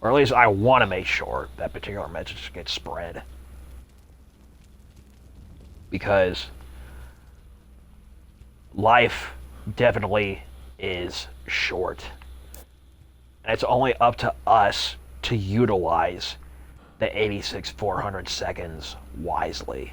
Or at least I want to make sure that particular message gets spread. Because life definitely is short. And it's only up to us to utilize the 86,400 seconds wisely.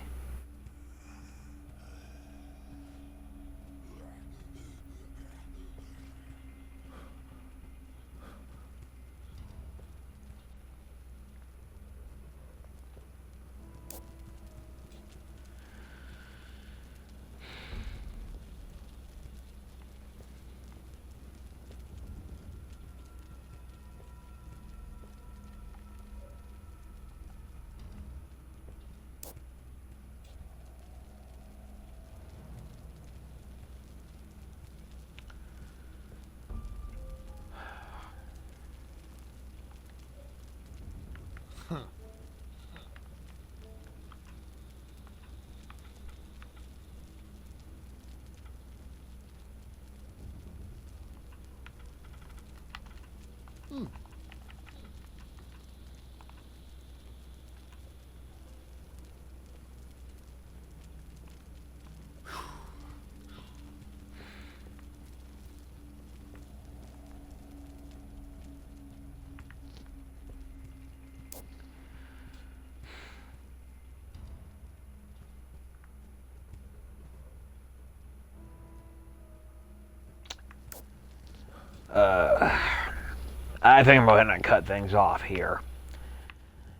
I think I'm going to cut things off here.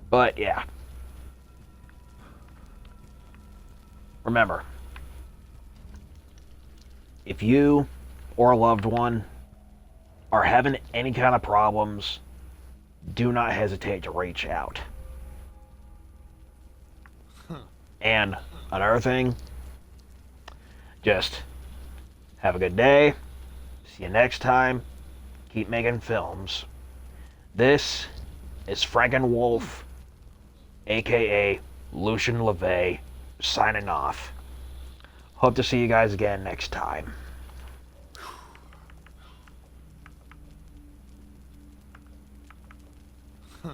But yeah. Remember, if you or a loved one are having any kind of problems, do not hesitate to reach out. And another thing, just have a good day. See you next time. Keep making films. This is Frankenwolf, aka Lucian LeVay, signing off. Hope to see you guys again next time. Huh.